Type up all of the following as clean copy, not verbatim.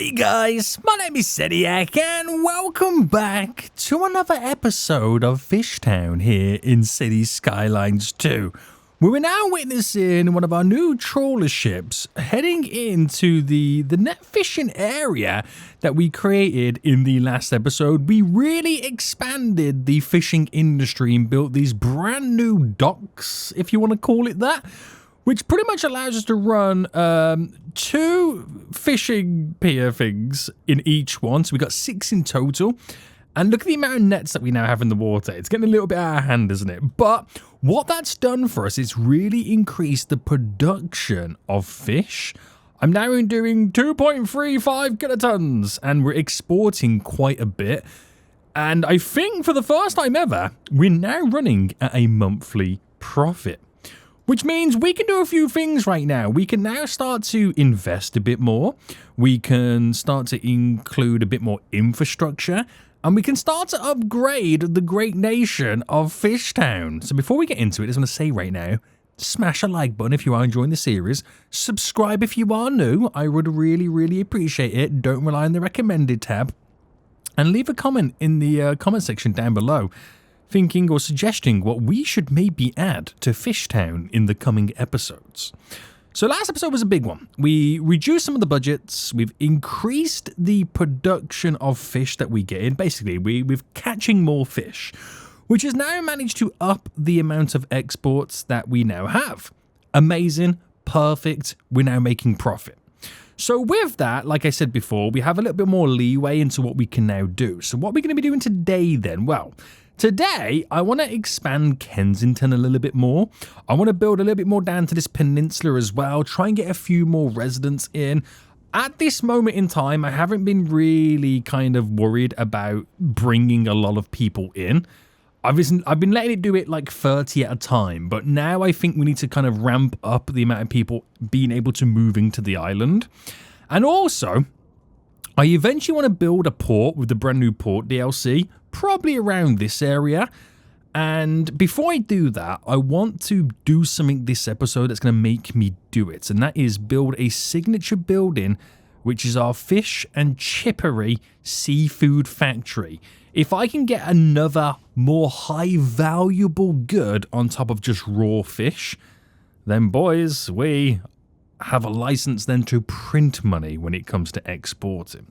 Hey guys, my name is Sediak and welcome back to another episode of FishTown here in City Skylines 2. We're now witnessing one of our new trawler ships heading into the net fishing area that we created in the last episode. We really expanded the fishing industry and built these brand new docks, if you want to call it that, which pretty much allows us to run 2 fishing pier things in each one. So we got 6 in total. And look at the amount of nets that we now have in the water. It's getting a little bit out of hand, isn't it? But what that's done for us is really increased the production of fish. I'm now doing 2.35 kilotons and we're exporting quite a bit. And I think for the first time ever, we're now running at a monthly profit. Which means we can do a few things right now. We can now start to invest a bit more. We can start to include a bit more infrastructure. And we can start to upgrade the great nation of FishTown. So before we get into it, I just want to say right now, smash a like button if you are enjoying the series. Subscribe if you are new. I would really appreciate it. Don't rely on the recommended tab. And leave a comment in the comment section down below, thinking or suggesting what we should maybe add to FishTown in the coming episodes. So last episode was a big one. We reduced some of the budgets. We've increased the production of fish that we get in. Basically, we're catching more fish, which has now managed to up the amount of exports that we now have. Amazing, perfect. We're now making profit. So with that, like I said before, we have a little bit more leeway into what we can now do. So what are we going to be doing today then? Well, today, I want to expand Kensington a little bit more. I want to build a little bit more down to this peninsula as well, try and get a few more residents in. At this moment in time, I haven't been really kind of worried about bringing a lot of people in. I've been letting it do it like 30 at a time, but now I think we need to kind of ramp up the amount of people being able to move into the island. And also, I eventually want to build a port with the brand new port DLC, probably around this area. And before I do that, I want to do something this episode that's going to make me do it. And that is build a signature building, which is our fish and chippery seafood factory. If I can get another more high valuable good on top of just raw fish, then boys, we have a license then to print money when it comes to exporting.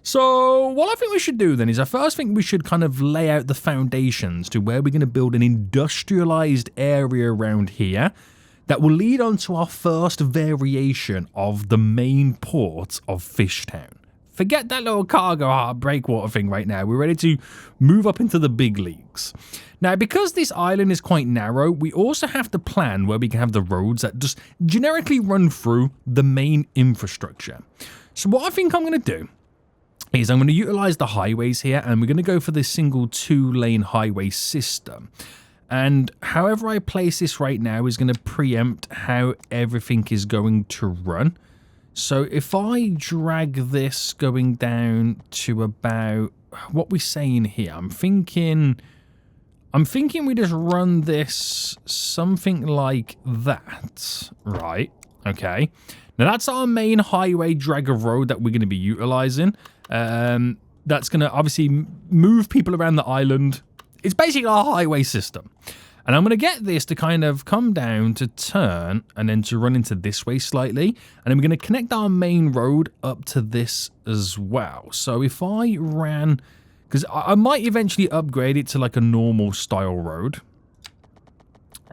So what I think we should do then is I first think we should kind of lay out the foundations to where we're going to build an industrialized area around here that will lead on to our first variation of the main port of FishTown. Forget that little cargo breakwater thing right now. We're ready to move up into the big leagues. Now, because this island is quite narrow, we also have to plan where we can have the roads that just generically run through the main infrastructure. So what I think I'm going to do is I'm going to utilize the highways here, and we're going to go for this single 2-lane highway system. And however I place this right now is going to preempt how everything is going to run. So if I drag this going down to about what we're saying here, I'm thinking we just run this something like that, right? Okay. Now that's our main highway dragger road that we're going to be utilizing. That's going to obviously move people around the island. It's basically our highway system. And I'm going to get this to kind of come down to turn and then to run into this way slightly. And then we're going to connect our main road up to this as well. So if I ran, because I might eventually upgrade it to like a normal style road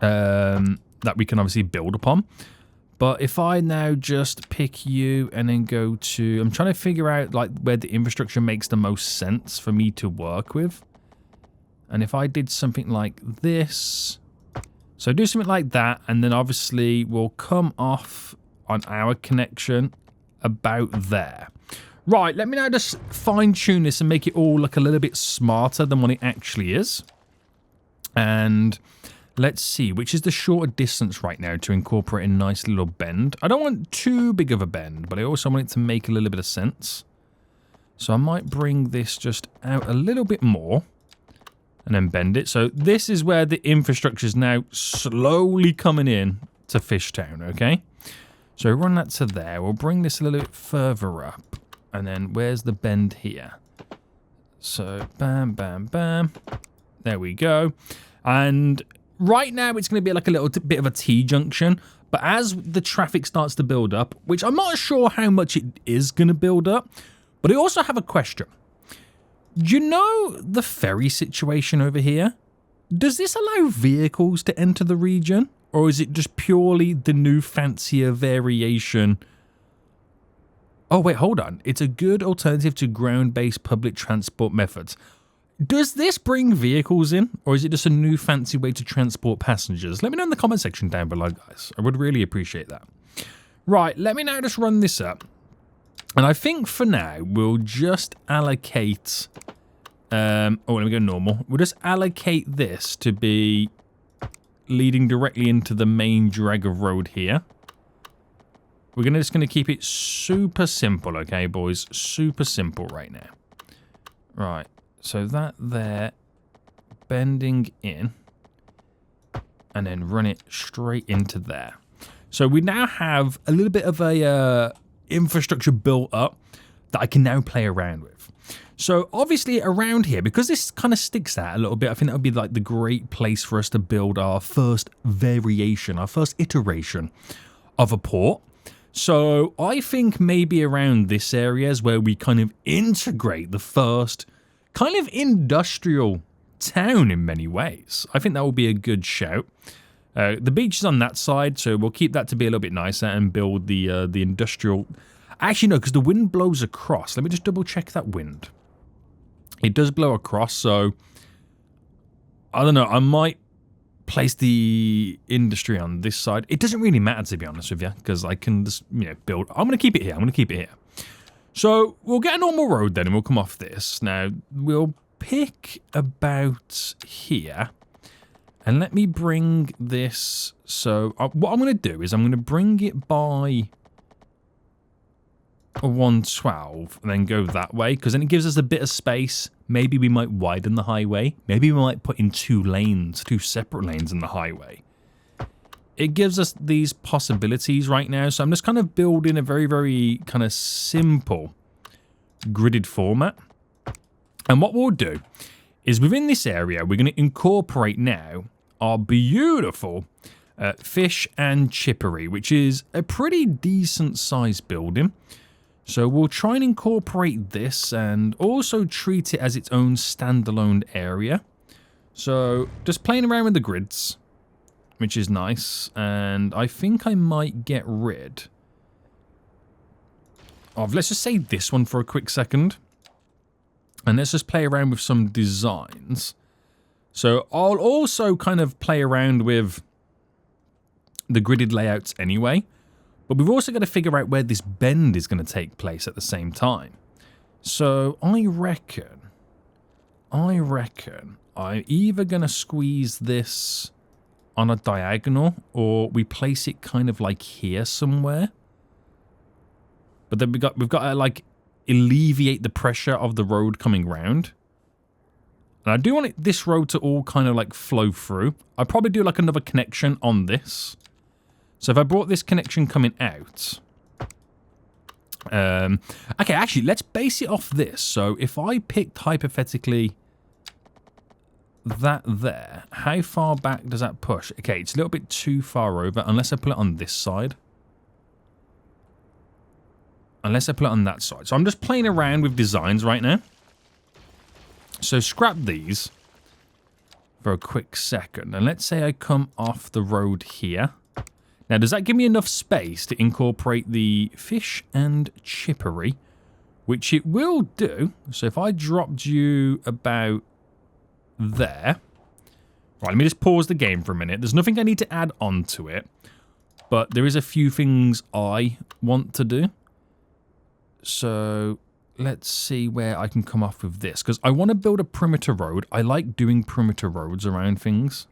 that we can obviously build upon. But if I now just pick you and then go to, I'm trying to figure out like where the infrastructure makes the most sense for me to work with. And if I did something like this, so do something like that, and then obviously we'll come off on our connection about there. Right, let me now just fine tune this and make it all look a little bit smarter than what it actually is. And let's see, which is the shorter distance right now to incorporate a nice little bend. I don't want too big of a bend, but I also want it to make a little bit of sense. So I might bring this just out a little bit more. And then bend it. So this is where the infrastructure is now slowly coming in to FishTown, okay? So run that to there. We'll bring this a little bit further up. And then where's the bend here? So, bam, bam, bam. There we go. And right now, it's going to be like a little bit of a T-junction. But as the traffic starts to build up, which I'm not sure how much it is going to build up, but I also have a question. Do you know the ferry situation over here? Does this allow vehicles to enter the region? Or is it just purely the new fancier variation? Oh, wait, hold on. It's a good alternative to ground-based public transport methods. Does this bring vehicles in? Or is it just a new fancy way to transport passengers? Let me know in the comment section down below, guys. I would really appreciate that. Right, let me now just run this up. And I think for now, we'll just allocate... let me go normal. We'll just allocate this to be leading directly into the main drag of road here. We're just going to keep it super simple, okay, boys? Super simple right now. Right, so that there, bending in, and then run it straight into there. So we now have a little bit of a infrastructure built up that I can now play around with. So obviously around here, because this kind of sticks out a little bit, I think that would be like the great place for us to build our first variation, our first iteration of a port. So I think maybe around this area is where we kind of integrate the first kind of industrial town in many ways. I think that will be a good shout. The beach is on that side, so we'll keep that to be a little bit nicer and build the industrial... Actually, no, because the wind blows across. Let me just double check that wind. It does blow across, so... I don't know, I might place the industry on this side. It doesn't really matter, to be honest with you, because I can just, build... I'm going to keep it here. So, we'll get a normal road then, and we'll come off this. Now, we'll pick about here... And let me bring this, so what I'm going to do is I'm going to bring it by a 112 and then go that way, because then it gives us a bit of space. Maybe we might widen the highway. Maybe we might put in two separate lanes in the highway. It gives us these possibilities right now, so I'm just kind of building a very, very kind of simple gridded format. And what we'll do is within this area, we're going to incorporate now our beautiful fish and chippery, which is a pretty decent sized building. So we'll try and incorporate this and also treat it as its own standalone area. So just playing around with the grids, which is nice. And I think I might get rid of, let's just say this one for a quick second. And let's just play around with some designs. So I'll also kind of play around with the gridded layouts anyway. But we've also got to figure out where this bend is going to take place at the same time. So I reckon I'm either going to squeeze this on a diagonal or we place it kind of like here somewhere. But then we've got to like alleviate the pressure of the road coming round. And I do want this road to all kind of like flow through. I'll probably do like another connection on this. So if I brought this connection coming out. Okay, actually, let's base it off this. So if I picked hypothetically that there, how far back does that push? Okay, it's a little bit too far over unless I put it on this side. Unless I put it on that side. So I'm just playing around with designs right now. So scrap these for a quick second. And let's say I come off the road here. Now, does that give me enough space to incorporate the fish and chippery? Which it will do. So if I dropped you about there. Right, let me just pause the game for a minute. There's nothing I need to add on to it. But there is a few things I want to do. So let's see where I can come off with this. Because I want to build a perimeter road. I like doing perimeter roads around things.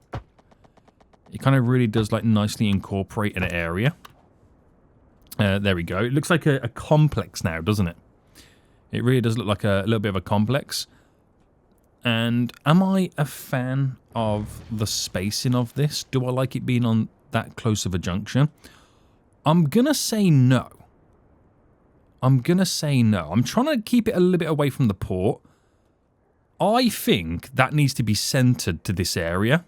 It kind of really does like nicely incorporate an area. There we go. It looks like a complex now, doesn't it? It really does look like a little bit of a complex. And am I a fan of the spacing of this? Do I like it being on that close of a junction? I'm going to say no. I'm going to say no. I'm trying to keep it a little bit away from the port. I think that needs to be centered to this area.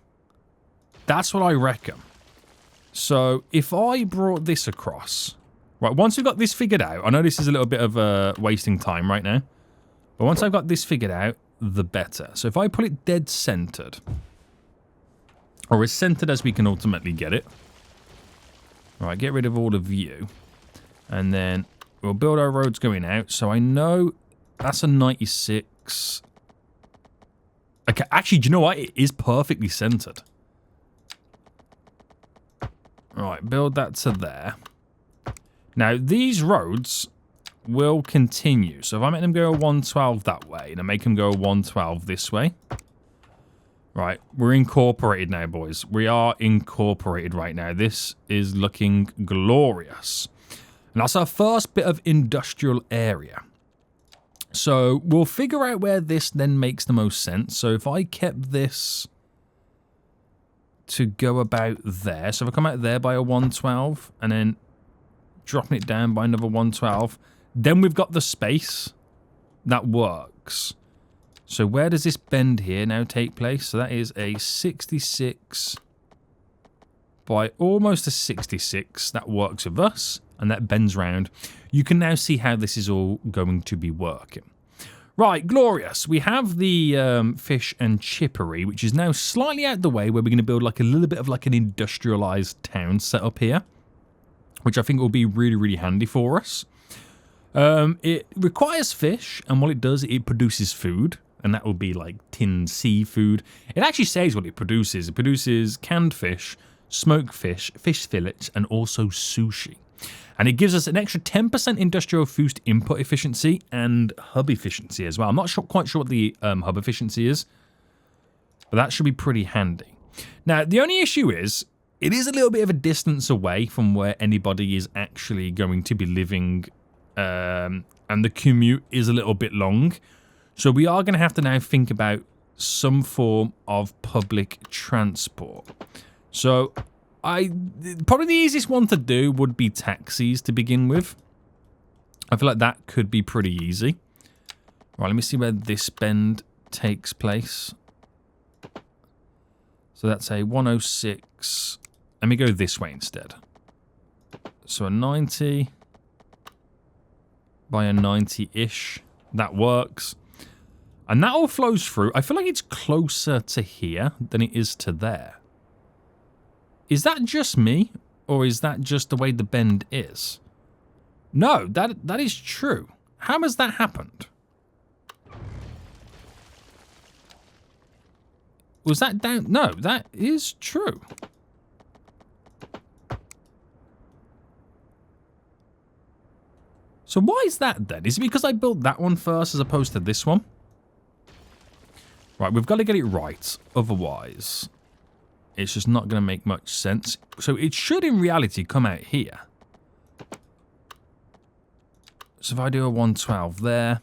That's what I reckon. So if I brought this across... Right, once we've got this figured out... I know this is a little bit of wasting time right now. But once I've got this figured out, the better. So if I put it dead centered... Or as centered as we can ultimately get it. Right, get rid of all of you. And then we'll build our roads going out. So I know that's a 96... Okay, actually, do you know what? It is perfectly centered. Right, build that to there. Now, these roads will continue. So if I make them go 112 that way, and I make them go 112 this way. Right, we're incorporated now, boys. We are incorporated right now. This is looking glorious. And that's our first bit of industrial area. So we'll figure out where this then makes the most sense. So if I kept this to go about there. So if I come out there by a 112 and then dropping it down by another 112, then we've got the space that works. So where does this bend here now take place? So that is a 66 by almost a 66. That works with us. And that bends round. You can now see how this is all going to be working. Right, glorious. We have the fish and chippery, which is now slightly out the way, where we're going to build like a little bit of like an industrialized town set up here, which I think will be really, really handy for us. It requires fish, and what it does, it produces food, and that will be like tinned seafood. It actually says what it produces. It produces canned fish, smoked fish, fish fillets, and also sushi. And it gives us an extra 10% industrial food input efficiency and hub efficiency as well. I'm not quite sure what the hub efficiency is, but that should be pretty handy. Now, the only issue is, it is a little bit of a distance away from where anybody is actually going to be living, and the commute is a little bit long. So we are going to have to now think about some form of public transport. So probably the easiest one to do would be taxis to begin with. I feel like that could be pretty easy. Right, let me see where this bend takes place. So that's a 106. Let me go this way instead. So a 90 by a 90-ish. That works. And that all flows through. I feel like it's closer to here than it is to there. Is that just me, or is that just the way the bend is? No, that is true. How has that happened? Was that down? No, that is true. So why is that then? Is it because I built that one first as opposed to this one? Right, we've got to get it right. Otherwise, it's just not going to make much sense. So it should, in reality, come out here. So if I do a 112 there,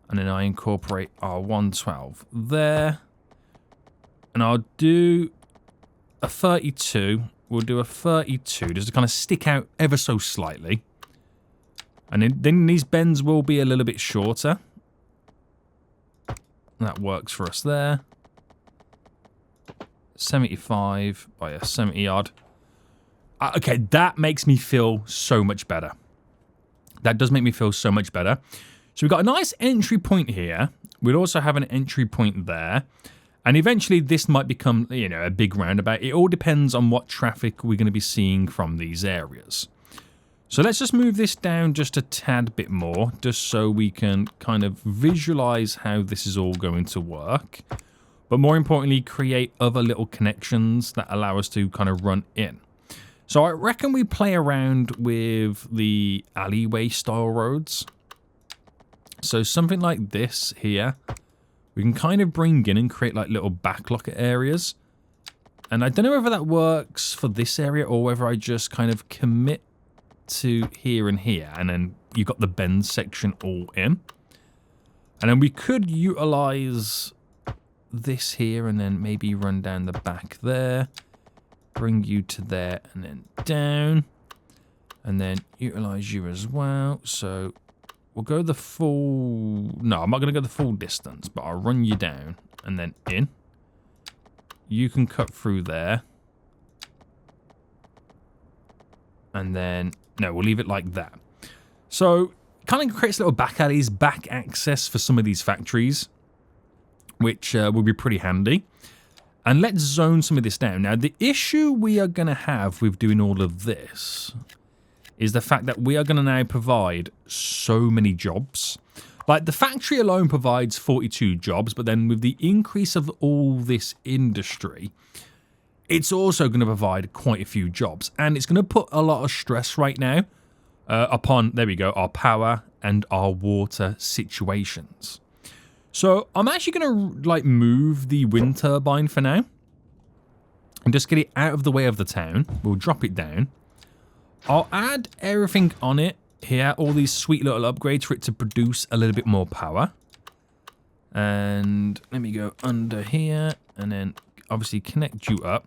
and then I incorporate our 112 there, and I'll do a 32. We'll do a 32, just to kind of stick out ever so slightly. And then these bends will be a little bit shorter. That works for us there. 75 by a 70 odd. Okay, that makes me feel so much better. That does make me feel so much better. So we've got a nice entry point here. We'll also have an entry point there. And eventually this might become, you know, a big roundabout. It all depends on what traffic we're going to be seeing from these areas. So let's just move this down just a tad bit more, just so we can kind of visualize how this is all going to work. But more importantly, create other little connections that allow us to kind of run in. So I reckon we play around with the alleyway style roads. So something like this here, we can kind of bring in and create like little backlot areas. And I don't know whether that works for this area or whether I just kind of commit to here and here. And then you've got the bend section all in. And then we could utilize this here and then maybe run down the back there, bring you to there and then down, and then utilize you as well. So we'll go the full... No, I'm not going to go the full distance, but I'll run you down and then in. You can cut through there. And then... No, we'll leave it like that. So, kind of creates little back alleys, back access for some of these factories, which will be pretty handy. And let's zone some of this down. Now, the issue we are going to have with doing all of this is the fact that we are going to now provide so many jobs. Like, the factory alone provides 42 jobs, but then with the increase of all this industry, it's also going to provide quite a few jobs. And it's going to put a lot of stress right now upon, there we go, our power and our water situations. So I'm actually going to, like, move the wind turbine for now. And just get it out of the way of the town. We'll drop it down. I'll add everything on it here. All these sweet little upgrades for it to produce a little bit more power. And let me go under here. And then obviously connect you up.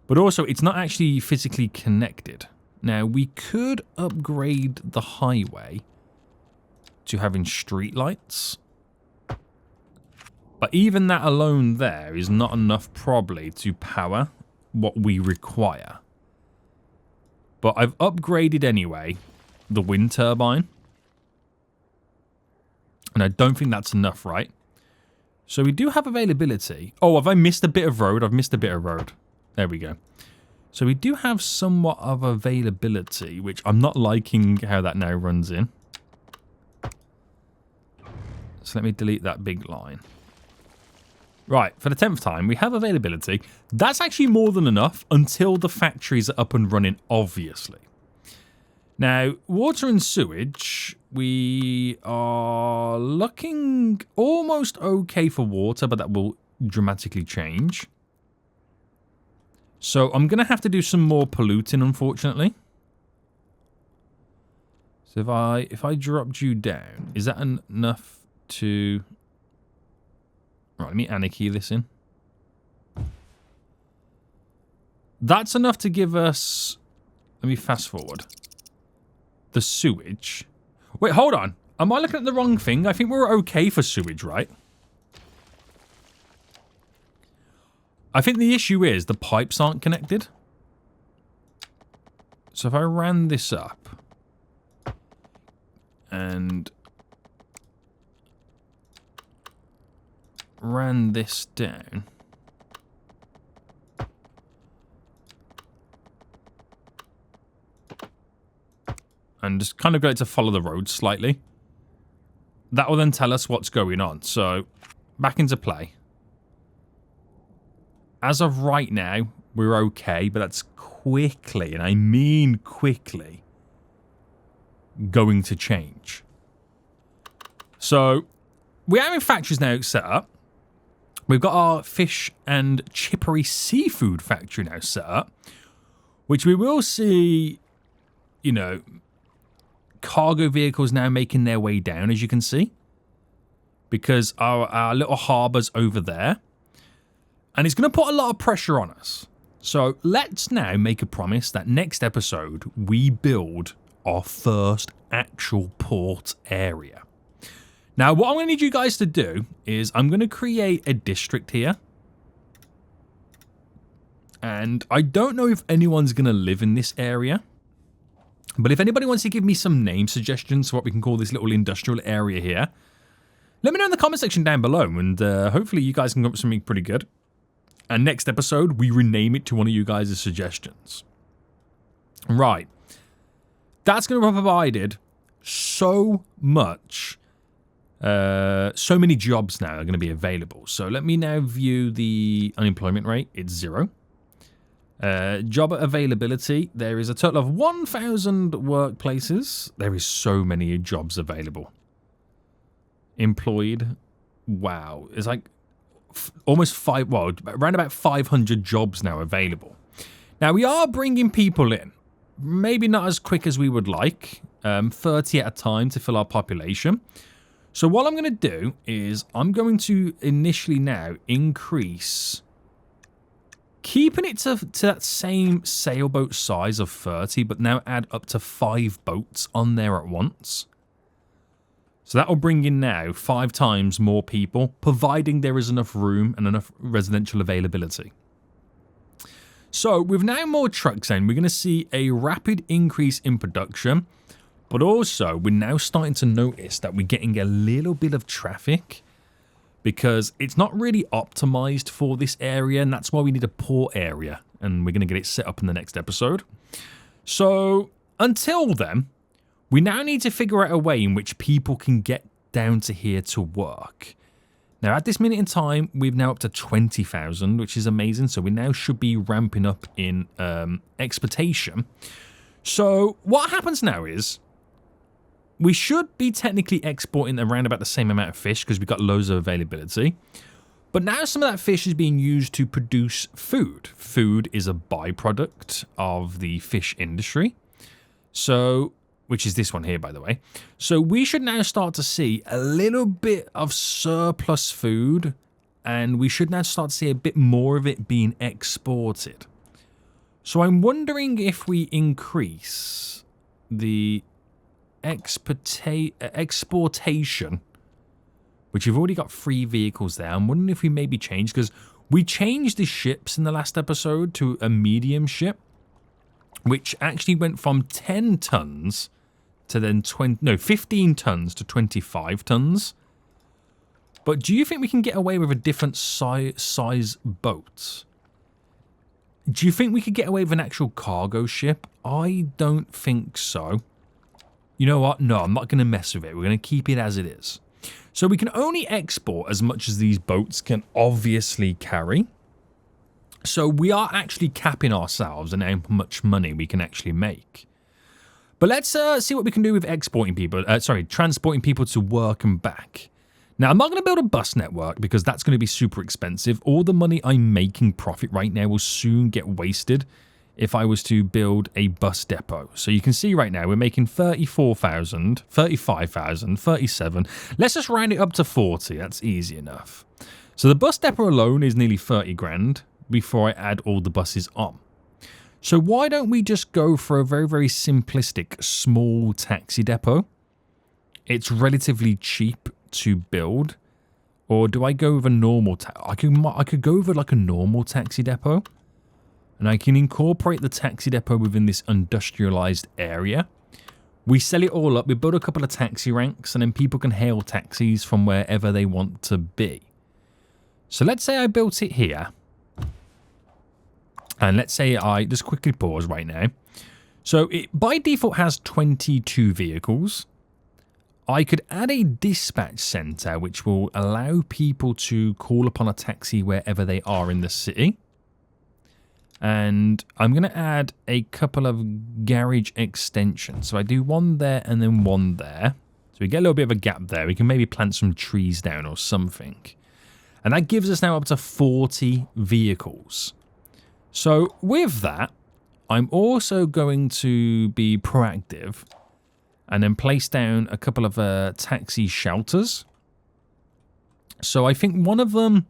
But also, it's not actually physically connected. Now, we could upgrade the highway to having street lights. But even that alone there is not enough probably to power what we require. But I've upgraded anyway the wind turbine. And I don't think that's enough, right? So we do have availability. Oh, have I missed a bit of road? I've missed a bit of road. There we go. So we do have somewhat of availability, which I'm not liking how that now runs in. So let me delete that big line. Right, for the 10th time, we have availability. That's actually more than enough until the factories are up and running, obviously. Now, water and sewage, we are looking almost okay for water, but that will dramatically change. So I'm going to have to do some more polluting, unfortunately. So if I dropped you down, is that enough to... Right, let me anarchy this in. That's enough to give us... Let me fast forward. The sewage. Wait, hold on. Am I looking at the wrong thing? I think we're okay for sewage, right? I think the issue is the pipes aren't connected. So if I ran this up... And... ran this down... and just kind of got it to follow the road slightly. That will then tell us what's going on. So, back into play. As of right now, we're okay, but that's quickly, and I mean quickly, going to change. So, we're having factories now set up. We've got our fish and chippery seafood factory now set up, which we will see, you know, cargo vehicles now making their way down, as you can see, because our little harbour's over there, and it's going to put a lot of pressure on us. So let's now make a promise that next episode we build our first actual port area. Now, what I'm going to need you guys to do is I'm going to create a district here. And I don't know if anyone's going to live in this area. But if anybody wants to give me some name suggestions for what we can call this little industrial area here, let me know in the comment section down below. And hopefully you guys can come up with something pretty good. And next episode, we rename it to one of you guys' suggestions. Right. That's going to have provided so much... so many jobs now are going to be available. So let me now view the unemployment rate. It's 0. Job availability. There is a total of 1,000 workplaces. There is so many jobs available. Employed. Wow. It's like almost around about 500 jobs now available. Now we are bringing people in. Maybe not as quick as we would like. 30 at a time to fill our population. So what I'm going to do is I'm going to initially now increase, keeping it to that same sailboat size of 30, but now add up to 5 boats on there at once. So that will bring in now 5 times more people, providing there is enough room and enough residential availability. So with now more trucks in, we're going to see a rapid increase in production, but also we're now starting to notice that we're getting a little bit of traffic because it's not really optimized for this area, and that's why we need a port area, and we're going to get it set up in the next episode. So until then, we now need to figure out a way in which people can get down to here to work. Now, at this minute in time, we're now up to 20,000, which is amazing. So we now should be ramping up in exportation. So what happens now is we should be technically exporting around about the same amount of fish because we've got loads of availability. But now some of that fish is being used to produce food. Food is a byproduct of the fish industry. So, which is this one here, by the way. So we should now start to see a little bit of surplus food, and we should now start to see a bit more of it being exported. So I'm wondering if we increase the exportation, which you've already got 3 vehicles there. I'm wondering if we maybe change, because we changed the ships in the last episode to a medium ship, which actually went from 10 tons to then 15 tons to 25 tons. But do you think we can get away with a different size boat? Do you think we could get away with an actual cargo ship? I don't think so. You know what? No, I'm not going to mess with it. We're going to keep it as it is. So we can only export as much as these boats can obviously carry. So we are actually capping ourselves and how much money we can actually make. But let's see what we can do with transporting people to work and back. Now, I'm not going to build a bus network because that's going to be super expensive. All the money I'm making profit right now will soon get wasted if I was to build a bus depot. So you can see right now we're making 34,000, 35,000, 37. Let's just round it up to 40. That's easy enough. So the bus depot alone is nearly 30 grand before I add all the buses on. So why don't we just go for a very, very simplistic small taxi depot? It's relatively cheap to build. Or do I go with a normal I could go with like a normal taxi depot. And I can incorporate the taxi depot within this industrialized area. We sell it all up. We build a couple of taxi ranks, and then people can hail taxis from wherever they want to be. So let's say I built it here. And let's say I just quickly pause right now. So it by default has 22 vehicles. I could add a dispatch center, which will allow people to call upon a taxi wherever they are in the city. And I'm going to add a couple of garage extensions. So I do one there and then one there. So we get a little bit of a gap there. We can maybe plant some trees down or something. And that gives us now up to 40 vehicles. So with that, I'm also going to be proactive and then place down a couple of taxi shelters. So I think one of them...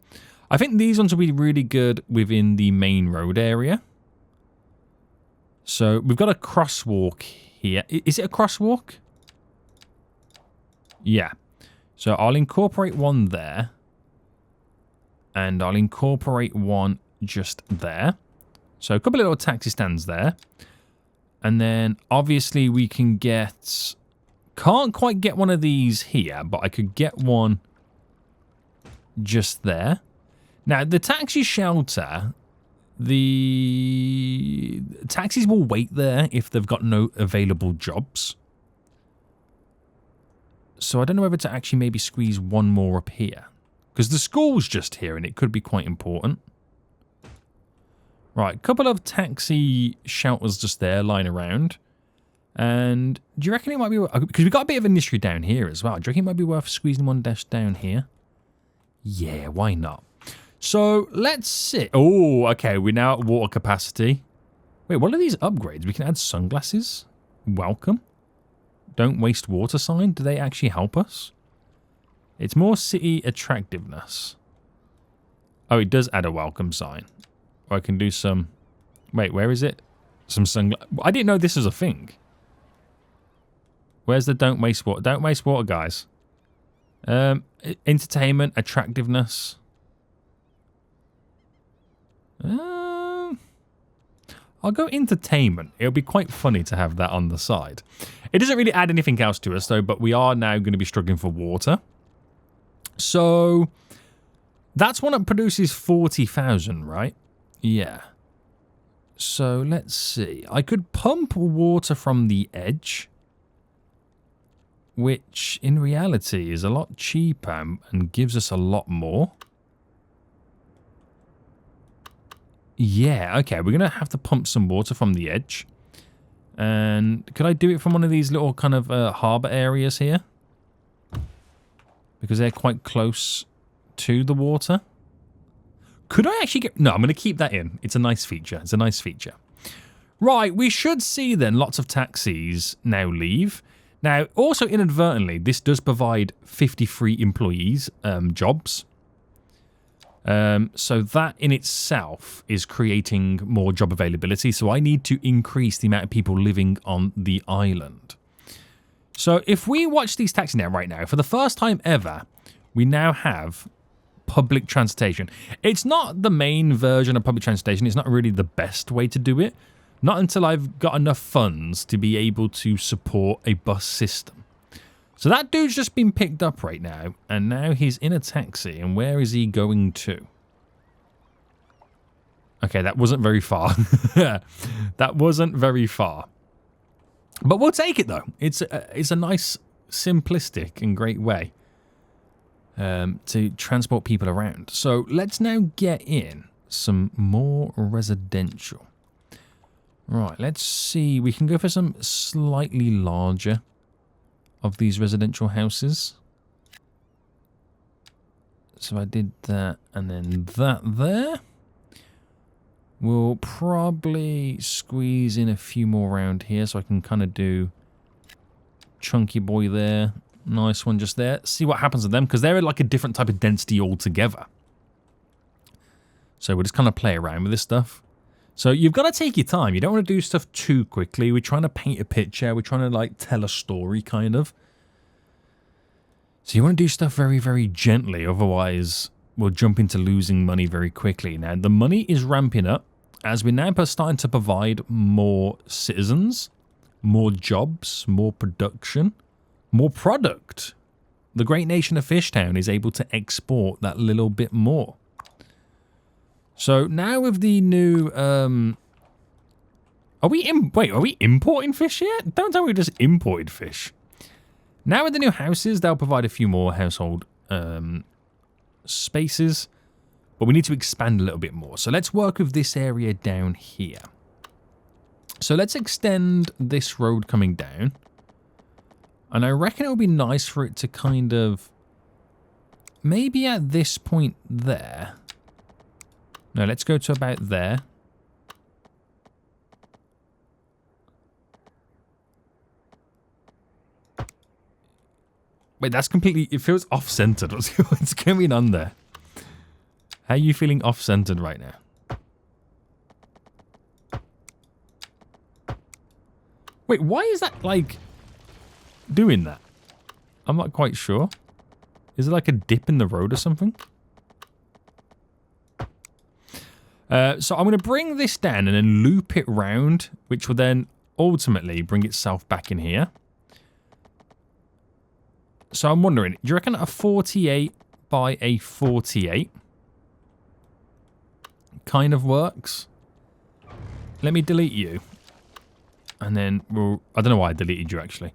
I think these ones will be really good within the main road area. So we've got a crosswalk here. Is it a crosswalk? Yeah. So I'll incorporate one there. And I'll incorporate one just there. So a couple of little taxi stands there. And then obviously we can get... Can't quite get one of these here, but I could get one just there. Now, the taxi shelter, the taxis will wait there if they've got no available jobs. So I don't know whether to actually maybe squeeze one more up here. Because the school's just here and it could be quite important. Right, a couple of taxi shelters just there lying around. And do you reckon it might be... Because we've got a bit of industry down here as well. Do you reckon it might be worth squeezing one dash down here? Yeah, why not? So, let's see. Oh, okay, we're now at water capacity. Wait, what are these upgrades? We can add sunglasses. Welcome. Don't waste water sign. Do they actually help us? It's more city attractiveness. Oh, it does add a welcome sign. Or I can do some... Wait, where is it? Some sunglasses. I didn't know this was a thing. Where's the don't waste water? Don't waste water, guys. Entertainment, attractiveness. I'll go entertainment. It'll be quite funny to have that on the side. It doesn't really add anything else to us, though, but we are now going to be struggling for water. So that's one that produces 40,000, right? Yeah. So let's see. I could pump water from the edge, which in reality is a lot cheaper and gives us a lot more. Yeah, okay, we're going to have to pump some water from the edge. And could I do it from one of these little kind of harbour areas here? Because they're quite close to the water. Could I actually get... No, I'm going to keep that in. It's a nice feature. It's a nice feature. Right, we should see then lots of taxis now leave. Now, also inadvertently, this does provide 53 employees jobs. So that in itself is creating more job availability. So I need to increase the amount of people living on the island. So if we watch these taxis now, right now, for the first time ever, we now have public transportation. It's not the main version of public transportation. It's not really the best way to do it. Not until I've got enough funds to be able to support a bus system. So that dude's just been picked up right now, and now he's in a taxi, and where is he going to? Okay, that wasn't very far. That wasn't very far. But we'll take it, though. It's a nice, simplistic and great way to transport people around. So let's now get in some more residential. Right, let's see. We can go for some slightly larger of these residential houses. So I did that and then that there. We'll probably squeeze in a few more around here so I can kind of do chunky boy there. Nice one just there. See what happens to them because they're like a different type of density altogether. So we'll just kind of play around with this stuff. So you've got to take your time. You don't want to do stuff too quickly. We're trying to paint a picture. We're trying to like tell a story kind of. So you want to do stuff very, very gently. Otherwise, we'll jump into losing money very quickly. Now, the money is ramping up as we're now starting to provide more citizens, more jobs, more production, more product. The great nation of Fishtown is able to export that little bit more. So now with the new, are we importing fish yet? Don't tell me we just imported fish. Now with the new houses, they'll provide a few more household spaces, but we need to expand a little bit more. So let's work with this area down here. So let's extend this road coming down. And I reckon it would be nice for it to kind of, maybe at this point there. No, let's go to about there. Wait, that's completely... It feels off-centered. What's going on there? How are you feeling off-centered right now? Wait, why is that, like, doing that? I'm not quite sure. Is it like a dip in the road or something? So I'm going to bring this down and then loop it round, which will then ultimately bring itself back in here. So I'm wondering, do you reckon a 48 by a 48 kind of works? Let me delete you. And then we'll... I don't know why I deleted you, actually.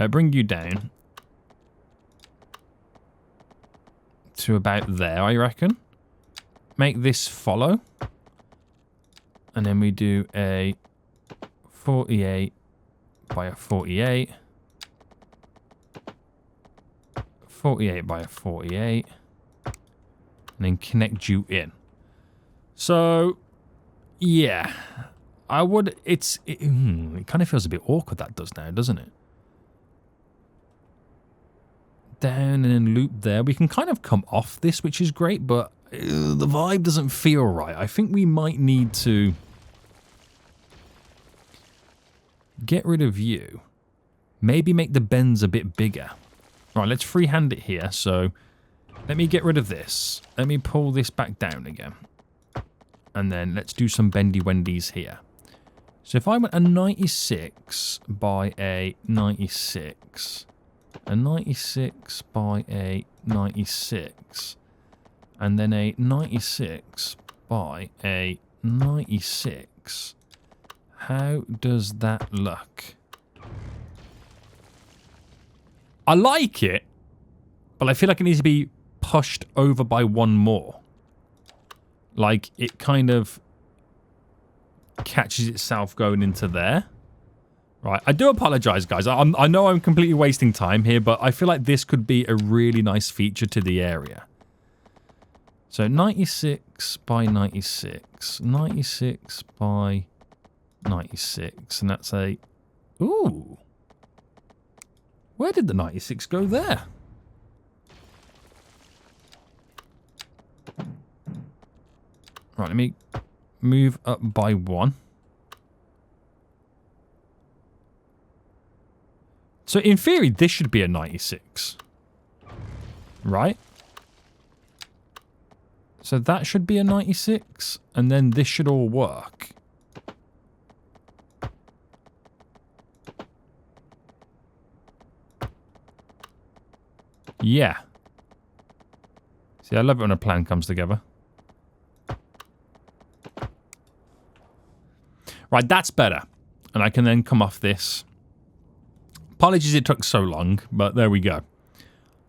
Bring you down to about there, I reckon. Make this follow. And then we do a 48 by a 48. 48 by a 48. And then connect you in. So, yeah. I would... it kind of feels a bit awkward, that does now, doesn't it? Down and then loop there. We can kind of come off this, which is great, but the vibe doesn't feel right. I think we might need to get rid of you. Maybe make the bends a bit bigger. Right, let's freehand it here. So let me get rid of this. Let me pull this back down again. And then let's do some bendy wendies here. So if I went a 96 by a 96, a 96 by a 96, and then a 96 by a 96, how does that look? I like it, but I feel like it needs to be pushed over by one more. Like, it kind of catches itself going into there. Right, I do apologize, guys. I know I'm completely wasting time here, but I feel like this could be a really nice feature to the area. So 96 by 96, 96 by 96, and that's a... Ooh. Where did the 96 go there? Right, let me move up by 1. So in theory, this should be a 96. Right? So that should be a 96, and then this should all work. Yeah. See, I love it when a plan comes together. Right, that's better. And I can then come off this. Apologies it took so long, but there we go.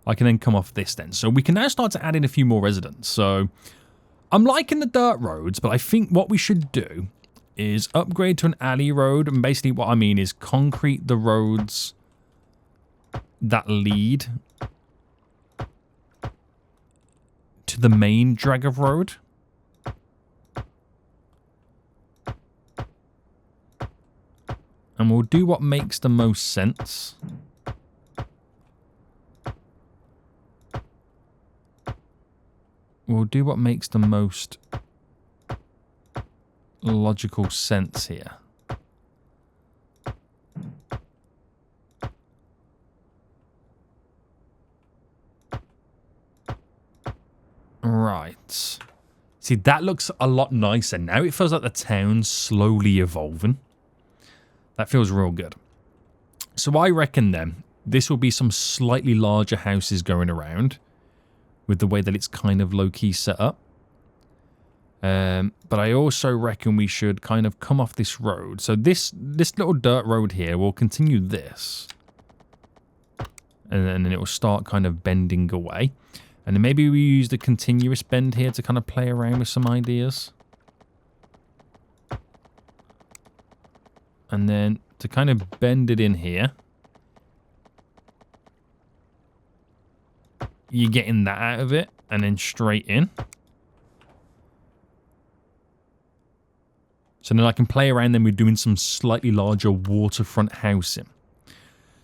I can then come off this then. So we can now start to add in a few more residents. So I'm liking the dirt roads, but I think what we should do is upgrade to an alley road. And basically what I mean is concrete the roads that lead to the main drag of road. And we'll do what makes the most sense. We'll do what makes the most logical sense here. Right. See, that looks a lot nicer. Now it feels like the town's slowly evolving. That feels real good. So I reckon then this will be some slightly larger houses going around with the way that it's kind of low-key set up. But I also reckon we should kind of come off this road. So this little dirt road here will continue this. And then it will start kind of bending away. And then maybe we use the continuous bend here to kind of play around with some ideas. And then to kind of bend it in here. You're getting that out of it. And then straight in. So then I can play around then with doing some slightly larger waterfront housing.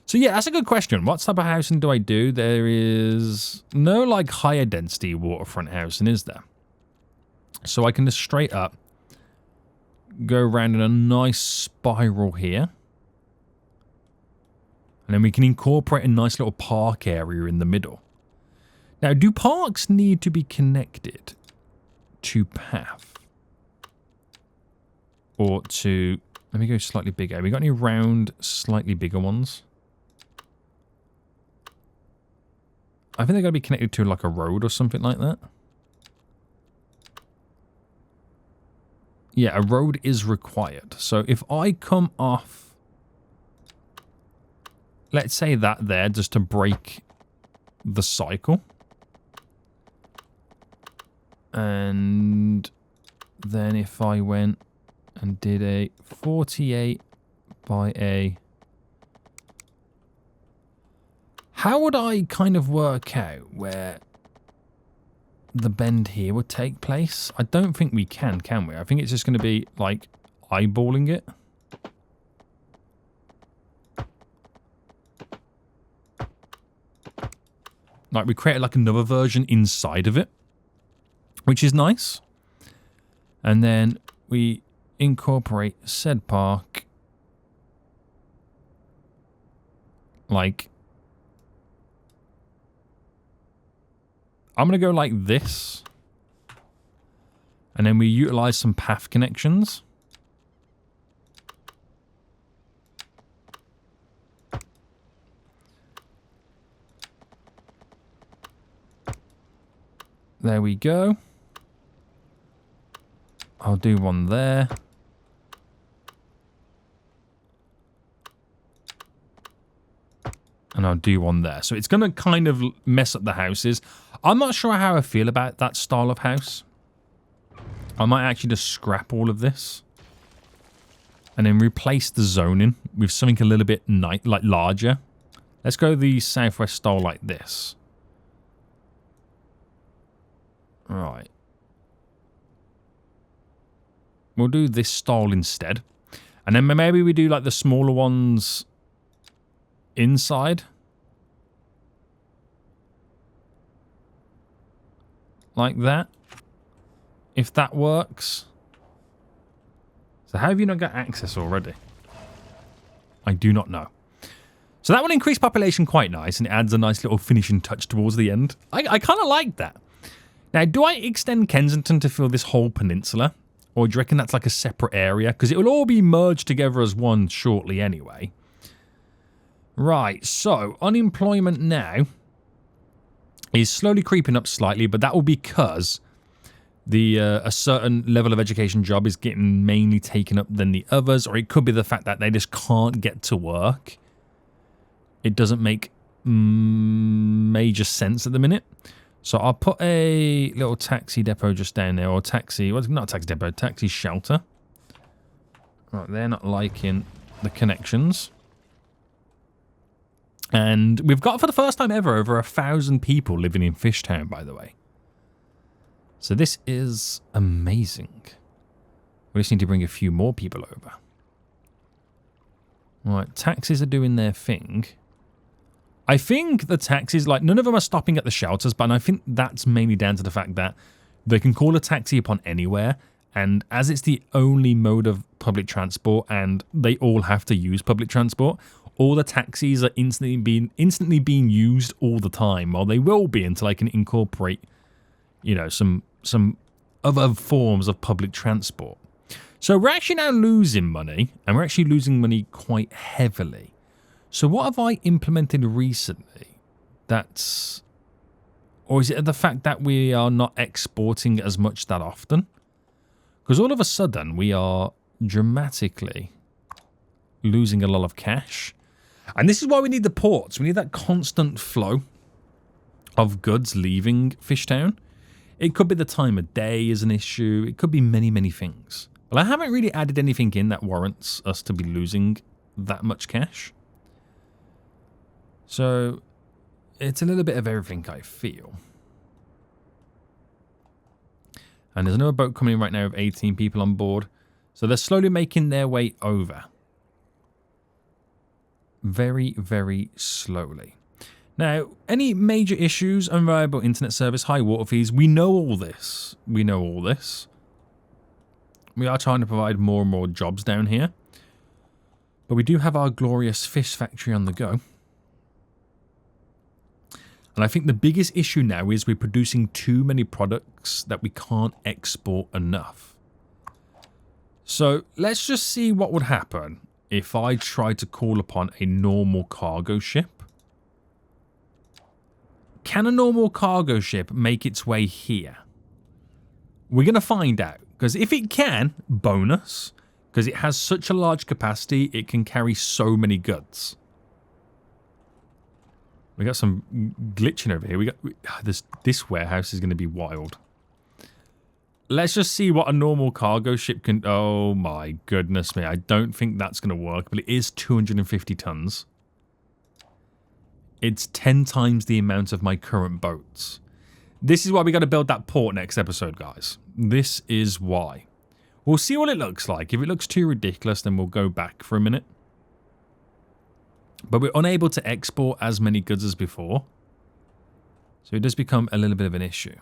So yeah, that's a good question. What type of housing do I do? There is no like higher density waterfront housing, is there? So I can just straight up go around in a nice spiral here. And then we can incorporate a nice little park area in the middle. Now, do parks need to be connected to path? Or to... Let me go slightly bigger. Have we got any round, slightly bigger ones? I think they're going to be connected to like a road or something like that. Yeah, a road is required. So if I come off, let's say that there, just to break the cycle. And then if I went and did a 48 by a... How would I kind of work out where the bend here would take place? I don't think we can we? I think it's just going to be, like, eyeballing it. Like, we created, like, another version inside of it, which is nice. And then we incorporate said park, like, I'm going to go like this. And then we utilize some path connections. There we go. I'll do one there. And I'll do one there. So it's going to kind of mess up the houses. I'm not sure how I feel about that style of house. I might actually just scrap all of this. And then replace the zoning with something a little bit like larger. Let's go the southwest style like this. Right. We'll do this style instead. And then maybe we do like the smaller ones inside. Like that. If that works. So how have you not got access already? I do not know. So that will increase population quite nice, and it adds a nice little finishing touch towards the end. I kind of like that. Now, do I extend Kensington to fill this whole peninsula? Or do you reckon that's like a separate area? Because it will all be merged together as one shortly anyway. Right, so unemployment now is slowly creeping up slightly, but that will be because a certain level of education job is getting mainly taken up than the others, or it could be the fact that they just can't get to work. It doesn't make major sense at the minute. So I'll put a little taxi depot just down there, or taxi, well, not a taxi depot, taxi shelter. Right, they're not liking the connections. And we've got, for the first time ever, over 1,000 people living in FishTown, by the way. So this is amazing. We just need to bring a few more people over. Right, taxis are doing their thing. I think the taxis, like, none of them are stopping at the shelters, but I think that's mainly down to the fact that they can call a taxi upon anywhere, and as it's the only mode of public transport, and they all have to use public transport, all the taxis are instantly being used all the time. Well, they will be until I can incorporate, you know, some other forms of public transport. So we're actually now losing money, and we're actually losing money quite heavily. So what have I implemented recently that's... Or is it the fact that we are not exporting as much that often? Because all of a sudden we are dramatically losing a lot of cash. And this is why we need the ports. We need that constant flow of goods leaving FishTown. It could be the time of day is an issue. It could be many, many things. But I haven't really added anything in that warrants us to be losing that much cash. So it's a little bit of everything, I feel. And there's another boat coming in right now with 18 people on board. So they're slowly making their way over. Very, very slowly. Now, any major issues, unreliable internet service, high water fees, we know all this. We know all this. We are trying to provide more and more jobs down here. But we do have our glorious fish factory on the go. And I think the biggest issue now is we're producing too many products that we can't export enough. So let's just see what would happen if I tried to call upon a normal cargo ship. Can a normal cargo ship make its way here? We're going to find out. Because if it can, bonus. Because it has such a large capacity, it can carry so many goods. We got some glitching over here. This warehouse is going to be wild. Let's just see what a normal cargo ship can... Oh my goodness me. I don't think that's going to work, but it is 250 tons. It's 10 times the amount of my current boats. This is why we got to build that port next episode, guys. This is why. We'll see what it looks like. If it looks too ridiculous, then we'll go back for a minute. But we're unable to export as many goods as before. So it does become a little bit of an issue.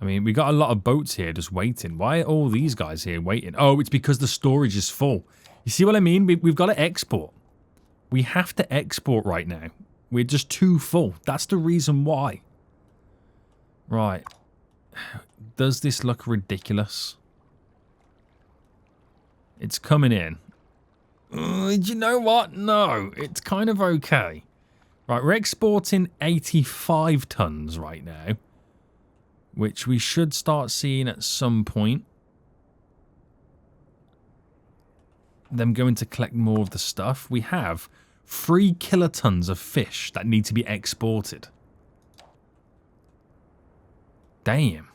I mean, we got a lot of boats here just waiting. Why are all these guys here waiting? Oh, it's because the storage is full. You see what I mean? We've got to export. We have to export right now. We're just too full. That's the reason why. Right. Does this look ridiculous? It's coming in. Do you know what? No, it's kind of okay. Right, we're exporting 85 tons right now, which we should start seeing at some point. Them going to collect more of the stuff. We have 3 kilotons of fish that need to be exported. Damn.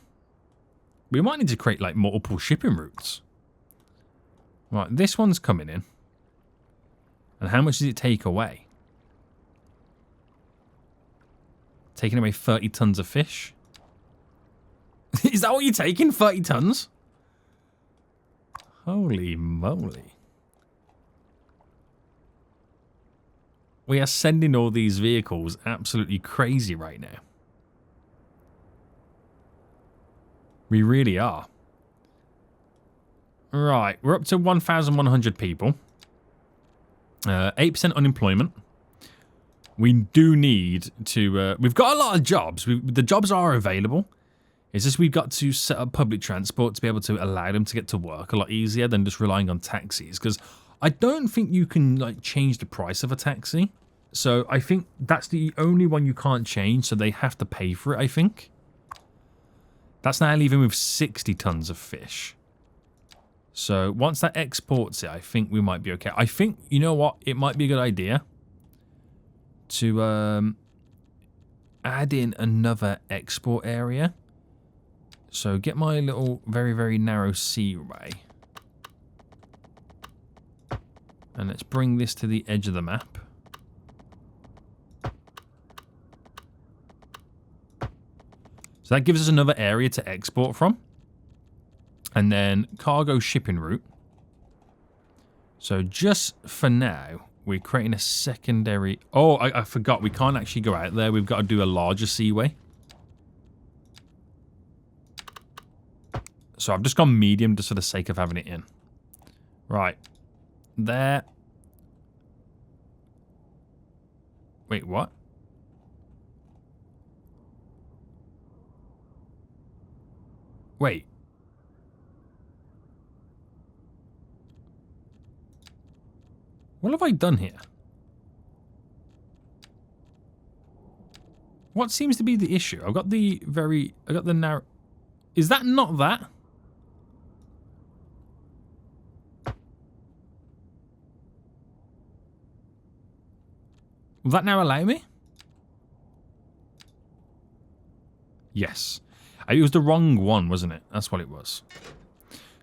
We might need to create like multiple shipping routes. Right, this one's coming in. And how much does it take away? Taking away 30 tons of fish? Is that what you're taking? 30 tons? Holy moly. We are sending all these vehicles absolutely crazy right now. We really are. Right, we're up to 1,100 people. 8% unemployment. We do need to... we've got a lot of jobs. The jobs are available. It's just we've got to set up public transport to be able to allow them to get to work a lot easier than just relying on taxis. Because I don't think you can like change the price of a taxi. So I think that's the only one you can't change. So they have to pay for it, I think. That's now leaving with 60 tons of fish. So once that exports it, I think we might be okay. I think, you know what? It might be a good idea to add in another export area. So get my little very, very narrow seaway. And let's bring this to the edge of the map. So that gives us another area to export from. And then cargo shipping route. So just for now, we're creating a secondary... Oh, I forgot. We can't actually go out there. We've got to do a larger seaway. So I've just gone medium just for the sake of having it in. Right. There. Wait, what? Wait. What have I done here? What seems to be the issue? I got the narrow... Is that not that? Will that now allow me? Yes. It was the wrong one, wasn't it? That's what it was.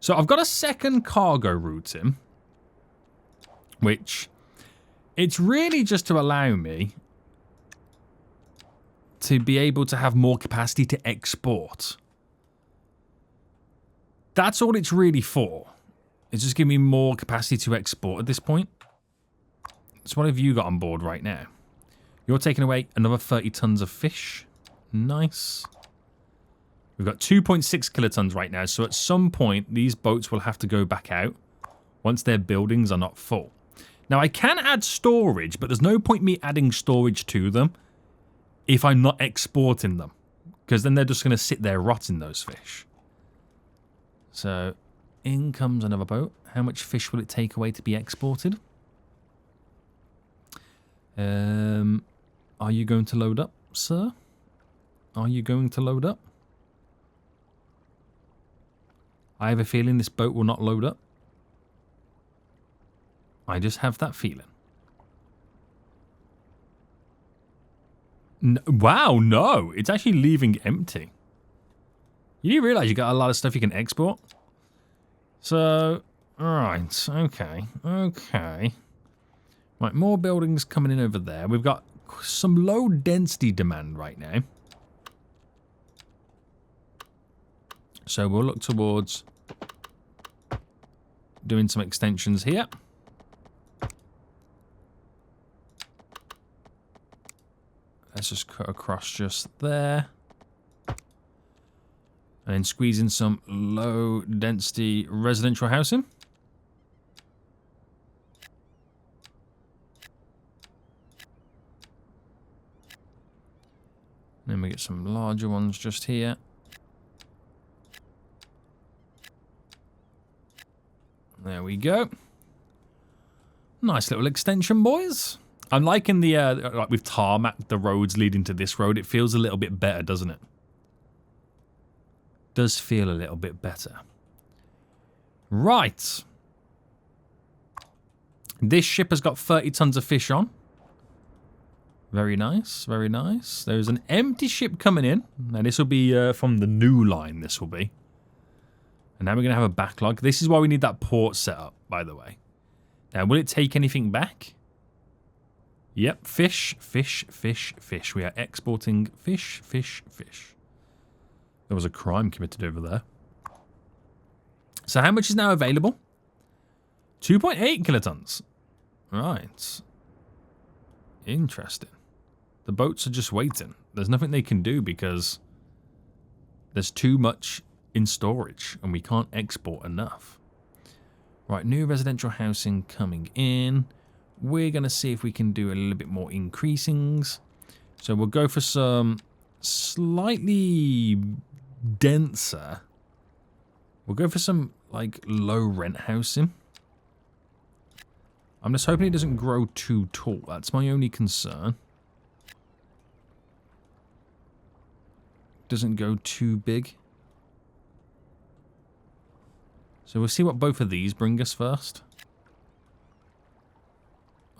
So I've got a second cargo route in. Which, it's really just to allow me to be able to have more capacity to export. That's all it's really for. It's just giving me more capacity to export at this point. So what have you got on board right now? You're taking away another 30 tons of fish. Nice. We've got 2.6 kilotons right now. So at some point, these boats will have to go back out once their buildings are not full. Now, I can add storage, but there's no point me adding storage to them if I'm not exporting them. Because then they're just going to sit there rotting, those fish. So, in comes another boat. How much fish will it take away to be exported? Are you going to load up, sir? Are you going to load up? I have a feeling this boat will not load up. I just have that feeling. Wow, no. It's actually leaving empty. You do realise you got a lot of stuff you can export? So, right, okay, okay. Right, more buildings coming in over there. We've got some low density demand right now. So we'll look towards doing some extensions here. Let's just cut across just there. And then squeeze in some low density residential housing. Then we get some larger ones just here. There we go. Nice little extension, boys. I'm liking the, like with tarmac, the roads leading to this road. It feels a little bit better, doesn't it? Does feel a little bit better. Right. This ship has got 30 tons of fish on. Very nice, very nice. There's an empty ship coming in. Now, this will be from the new line, this will be. And now we're going to have a backlog. This is why we need that port set up, by the way. Now, will it take anything back? Yep, fish, fish, fish, fish. We are exporting fish, fish, fish. There was a crime committed over there. So how much is now available? 2.8 kilotons. Right. Interesting. The boats are just waiting. There's nothing they can do because there's too much in storage and we can't export enough. Right, new residential housing coming in. We're going to see if we can do a little bit more increasings. So we'll go for some slightly denser. We'll go for some like low rent housing. I'm just hoping it doesn't grow too tall. That's my only concern. Doesn't go too big. So we'll see what both of these bring us first.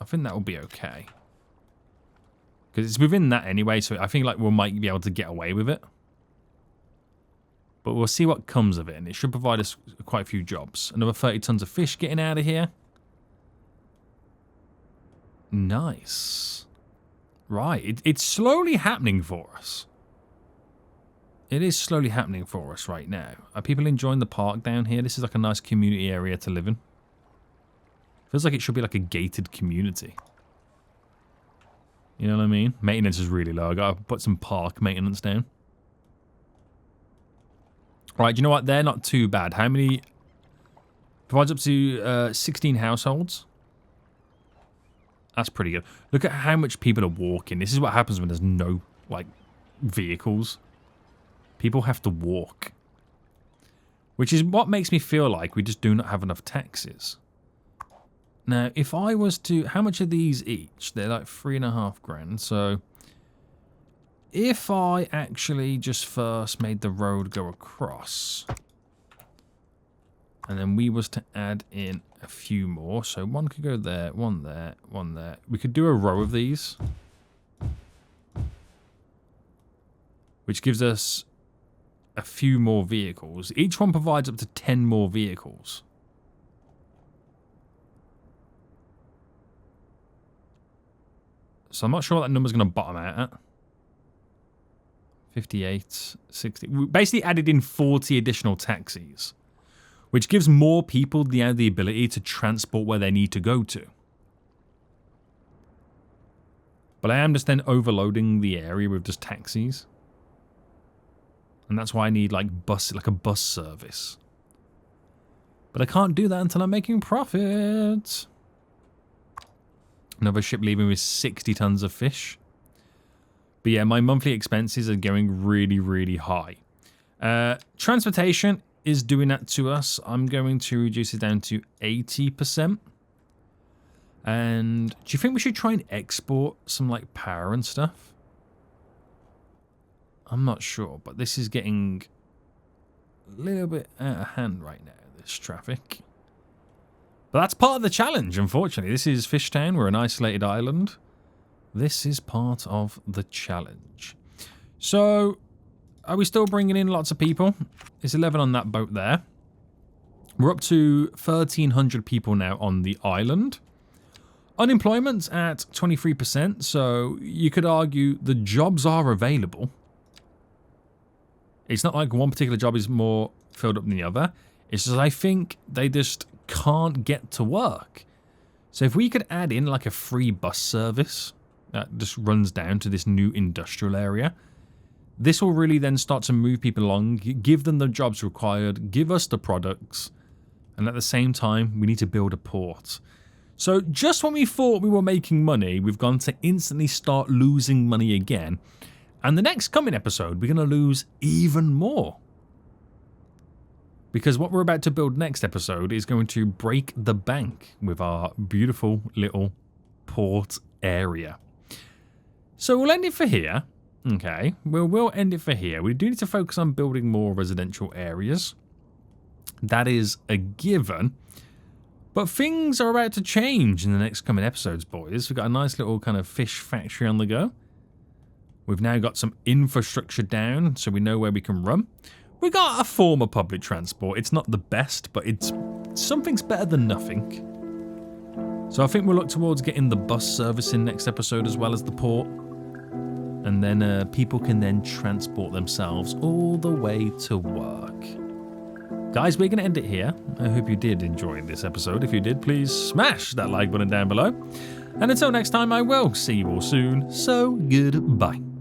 I think that will be okay. Because it's within that anyway, so I think like we might be able to get away with it. But we'll see what comes of it, and it should provide us quite a few jobs. Another 30 tons of fish getting out of here. Nice. Right, it's slowly happening for us. It is slowly happening for us right now. Are people enjoying the park down here? This is like a nice community area to live in. Feels like it should be like a gated community. You know what I mean? Maintenance is really low. I gotta put some park maintenance down. Right, you know what? They're not too bad. How many? Provides up to 16 households. That's pretty good. Look at how much people are walking. This is what happens when there's no, like, vehicles. People have to walk. Which is what makes me feel like we just do not have enough taxis. Now, if I was to... How much are these each? They're like 3.5 grand. So, if I actually just first made the road go across... And then we was to add in a few more. So one could go there, one there, one there. We could do a row of these. Which gives us a few more vehicles. Each one provides up to 10 more vehicles. So I'm not sure what that number's going to bottom out at. 58, 60. We basically added in 40 additional taxis. Which gives more people the ability to transport where they need to go to. But I am just then overloading the area with just taxis. And that's why I need like a bus service. But I can't do that until I'm making profit. Another ship leaving with 60 tons of fish. But yeah, my monthly expenses are going really, really high. Transportation is doing that to us. I'm going to reduce it down to 80%. And do you think we should try and export some like power and stuff? I'm not sure, but this is getting a little bit out of hand right now, this traffic. But that's part of the challenge, unfortunately. This is FishTown. We're an isolated island. This is part of the challenge. So... Are we still bringing in lots of people? It's 11 on that boat there. We're up to 1,300 people now on the island. Unemployment's at 23%, so you could argue the jobs are available. It's not like one particular job is more filled up than the other. It's just I think they just can't get to work. So if we could add in like a free bus service that just runs down to this new industrial area... This will really then start to move people along, give them the jobs required, give us the products, and at the same time, we need to build a port. So just when we thought we were making money, we've gone to instantly start losing money again. And the next coming episode, we're going to lose even more. Because what we're about to build next episode is going to break the bank with our beautiful little port area. So we'll end it for here. Okay, we'll end it for here. We do need to focus on building more residential areas. That is a given. But things are about to change in the next coming episodes, boys. We've got a nice little kind of fish factory on the go. We've now got some infrastructure down, so we know where we can run. We got a form of public transport. It's not the best, but something's better than nothing. So I think we'll look towards getting the bus service in next episode as well as the port. And then people can then transport themselves all the way to work. Guys, we're going to end it here. I hope you did enjoy this episode. If you did, please smash that like button down below. And until next time, I will see you all soon. So goodbye.